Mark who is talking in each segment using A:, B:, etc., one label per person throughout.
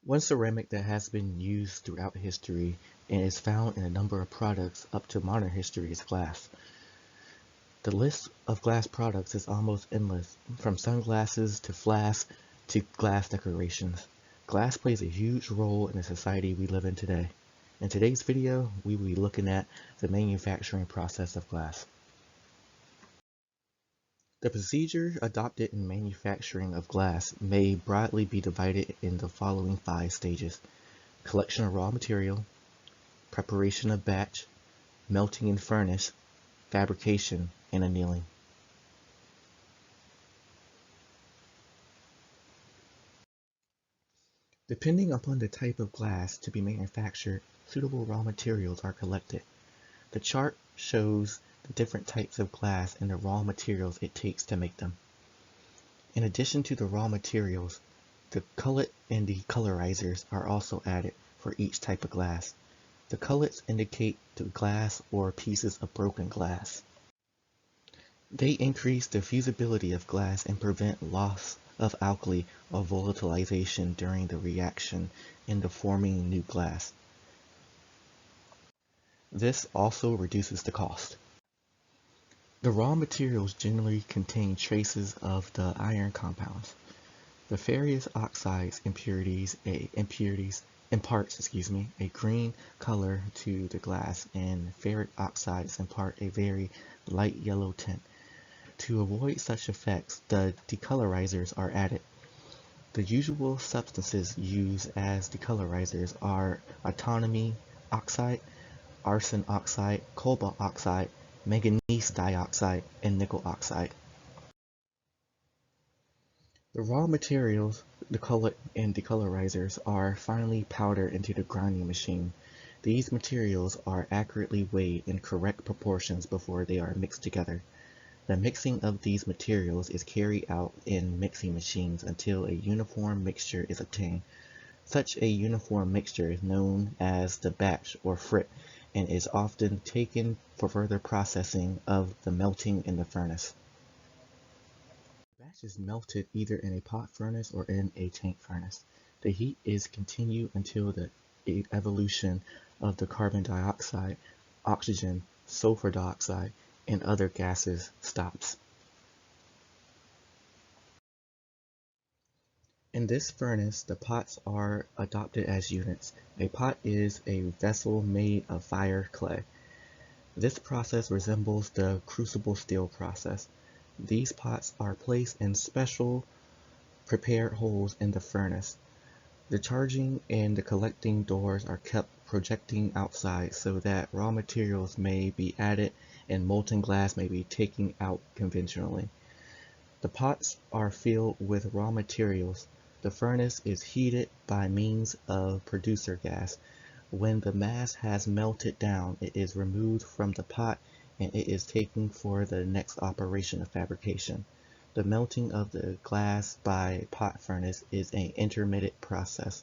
A: One ceramic that has been used throughout history and is found in a number of products up to modern history is glass. The list of glass products is almost endless, from sunglasses to flasks to glass decorations. Glass plays a huge role in the society we live in today. In today's video, we will be looking at the manufacturing process of glass. The procedure adopted in manufacturing of glass may broadly be divided in the following 5 stages: collection of raw material, preparation of batch, melting in furnace, fabrication, and annealing. Depending upon the type of glass to be manufactured, suitable raw materials are collected. The chart shows the different types of glass and the raw materials it takes to make them. In addition to the raw materials, the cullet and decolorizers are also added for each type of glass. The cullets indicate the glass or pieces of broken glass. They increase the fusibility of glass and prevent loss of alkali or volatilization during the reaction into forming new glass. This also reduces the cost. The raw materials generally contain traces of the iron compounds. The ferrous oxides imparts a green color to the glass, and ferric oxides impart a very light yellow tint. To avoid such effects, the decolorizers are added. The usual substances used as decolorizers are antimony oxide, arsen oxide, cobalt oxide, manganese dioxide, and nickel oxide. The raw materials, the cullet and decolorizers, are finely powdered into the grinding machine. These materials are accurately weighed in correct proportions before they are mixed together. The mixing of these materials is carried out in mixing machines until a uniform mixture is obtained. Such a uniform mixture is known as the batch or frit and is often taken for further processing of the melting in the furnace. The batch is melted either in a pot furnace or in a tank furnace. The heat is continued until the evolution of the carbon dioxide, oxygen, sulfur dioxide, and other gases stops. In this furnace, the pots are adopted as units. A pot is a vessel made of fire clay. This process resembles the crucible steel process. These pots are placed in special prepared holes in the furnace. The charging and the collecting doors are kept projecting outside so that raw materials may be added and molten glass may be taken out conventionally. The pots are filled with raw materials. The furnace is heated by means of producer gas. When the mass has melted down, it is removed from the pot and it is taken for the next operation of fabrication. The melting of the glass by pot furnace is an intermittent process.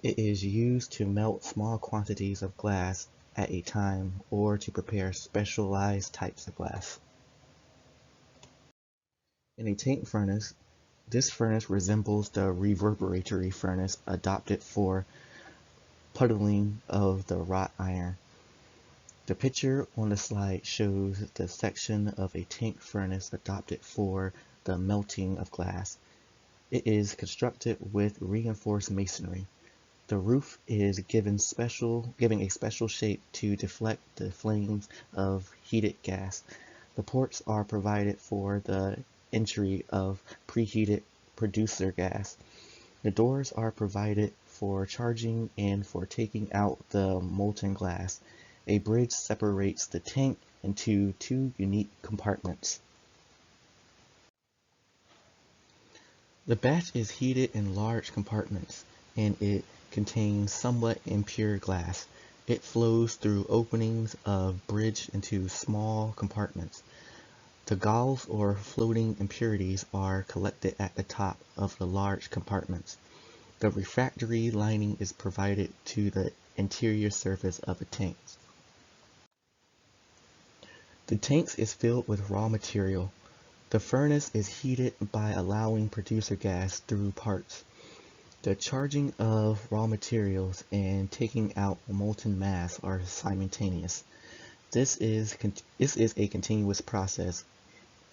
A: It is used to melt small quantities of glass at a time or to prepare specialized types of glass. In a tank furnace, this furnace resembles the reverberatory furnace adopted for puddling of the wrought iron. The picture on the slide shows the section of a tank furnace adopted for the melting of glass. It is constructed with reinforced masonry. The roof is giving a special shape to deflect the flames of heated gas. The ports are provided for the entry of preheated producer gas. The doors are provided for charging and for taking out the molten glass. A bridge separates the tank into 2 unique compartments. The batch is heated in large compartments, and it contains somewhat impure glass. It flows through openings of bridge into small compartments. The galls or floating impurities are collected at the top of the large compartments. The refractory lining is provided to the interior surface of the tanks. The tanks is filled with raw material. The furnace is heated by allowing producer gas through parts. The charging of raw materials and taking out molten mass are simultaneous. This is a continuous process.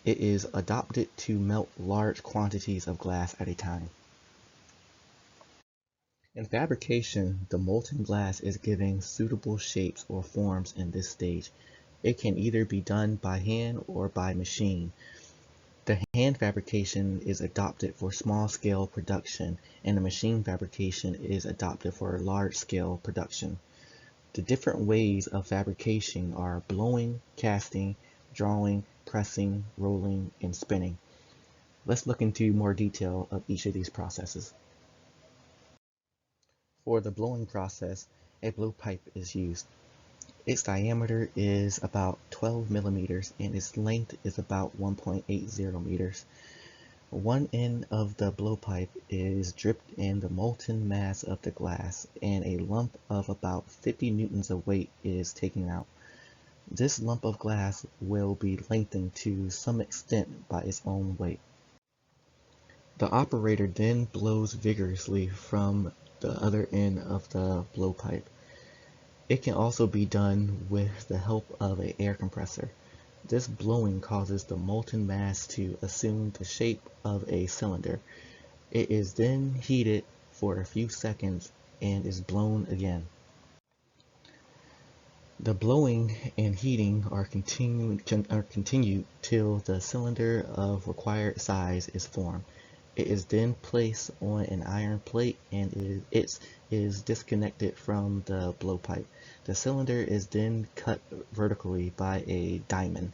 A: It is adopted to melt large quantities of glass at a time. In fabrication, the molten glass is given suitable shapes or forms in this stage. It can either be done by hand or by machine. The hand fabrication is adopted for small-scale production, and the machine fabrication is adopted for large-scale production. The different ways of fabrication are blowing, casting, drawing, pressing, rolling, and spinning. Let's look into more detail of each of these processes. For the blowing process, a blowpipe is used. Its diameter is about 12 millimeters and its length is about 1.80 meters. One end of the blowpipe is dripped in the molten mass of the glass and a lump of about 50 newtons of weight is taken out. This lump of glass will be lengthened to some extent by its own weight. The operator then blows vigorously from the other end of the blowpipe. It can also be done with the help of an air compressor. This blowing causes the molten mass to assume the shape of a cylinder. It is then heated for a few seconds and is blown again. The blowing and heating are continued till the cylinder of required size is formed. It is then placed on an iron plate and it is disconnected from the blowpipe. The cylinder is then cut vertically by a diamond.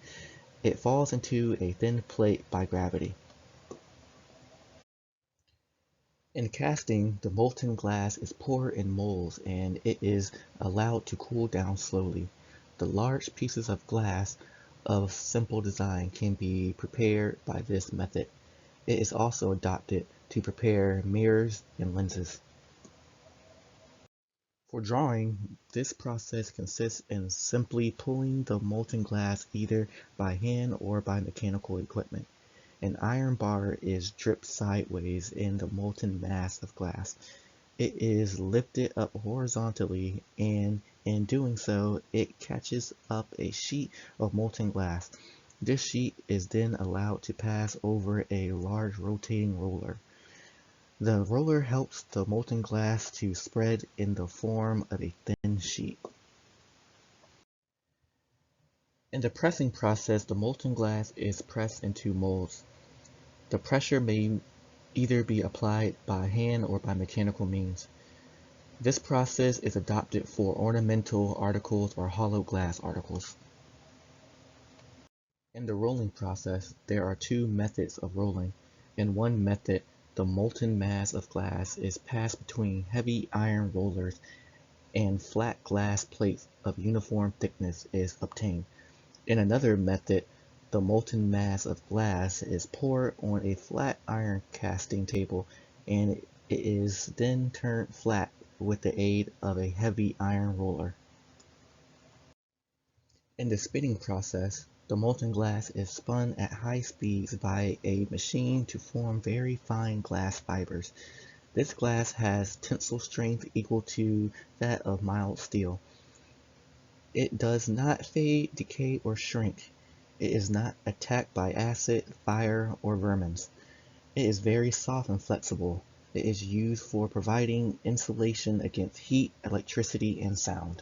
A: It falls into a thin plate by gravity. In casting, the molten glass is poured in molds and it is allowed to cool down slowly. The large pieces of glass of simple design can be prepared by this method. It is also adopted to prepare mirrors and lenses. For drawing, this process consists in simply pulling the molten glass either by hand or by mechanical equipment. An iron bar is dripped sideways in the molten mass of glass. It is lifted up horizontally and in doing so, it catches up a sheet of molten glass. This sheet is then allowed to pass over a large rotating roller. The roller helps the molten glass to spread in the form of a thin sheet. In the pressing process, the molten glass is pressed into molds. The pressure may either be applied by hand or by mechanical means. This process is adopted for ornamental articles or hollow glass articles. In the rolling process, there are two methods of rolling. In one method, the molten mass of glass is passed between heavy iron rollers and flat glass plates of uniform thickness is obtained. In another method, the molten mass of glass is poured on a flat iron casting table and it is then turned flat with the aid of a heavy iron roller. In the spinning process, the molten glass is spun at high speeds by a machine to form very fine glass fibers. This glass has tensile strength equal to that of mild steel. It does not fade, decay, or shrink. It is not attacked by acid, fire, or vermin. It is very soft and flexible. It is used for providing insulation against heat, electricity, and sound.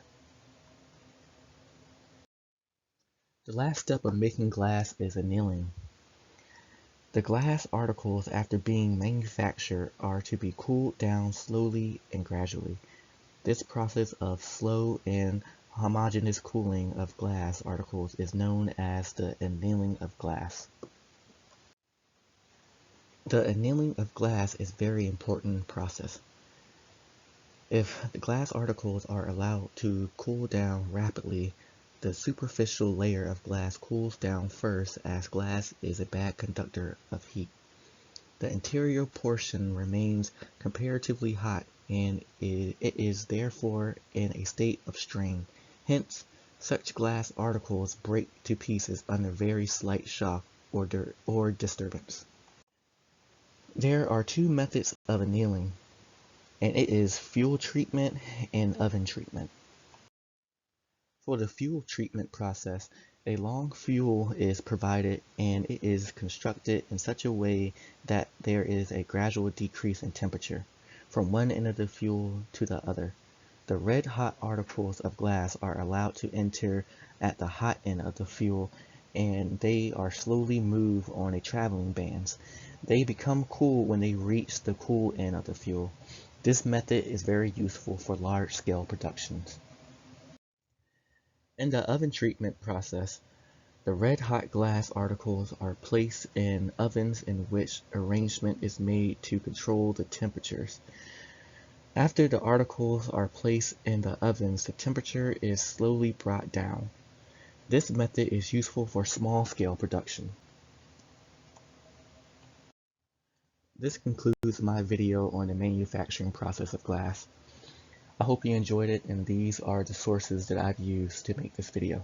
A: The last step of making glass is annealing. The glass articles after being manufactured are to be cooled down slowly and gradually. This process of slow and homogeneous cooling of glass articles is known as the annealing of glass. The annealing of glass is a very important process. If the glass articles are allowed to cool down rapidly, the superficial layer of glass cools down first as glass is a bad conductor of heat. The interior portion remains comparatively hot and it is therefore in a state of strain. Hence, such glass articles break to pieces under very slight shock or disturbance. There are two methods of annealing. and it is fuel treatment and oven treatment. For the fuel treatment process, a long fuel is provided and it is constructed in such a way that there is a gradual decrease in temperature from one end of the fuel to the other. The red hot articles of glass are allowed to enter at the hot end of the fuel, and they are slowly moved on a traveling bands. They become cool when they reach the cool end of the fuel. This method is very useful for large-scale productions. In the oven treatment process, the red-hot glass articles are placed in ovens in which arrangement is made to control the temperatures. After the articles are placed in the ovens, the temperature is slowly brought down. This method is useful for small-scale production. This concludes my video on the manufacturing process of glass. I hope you enjoyed it, and these are the sources that I've used to make this video.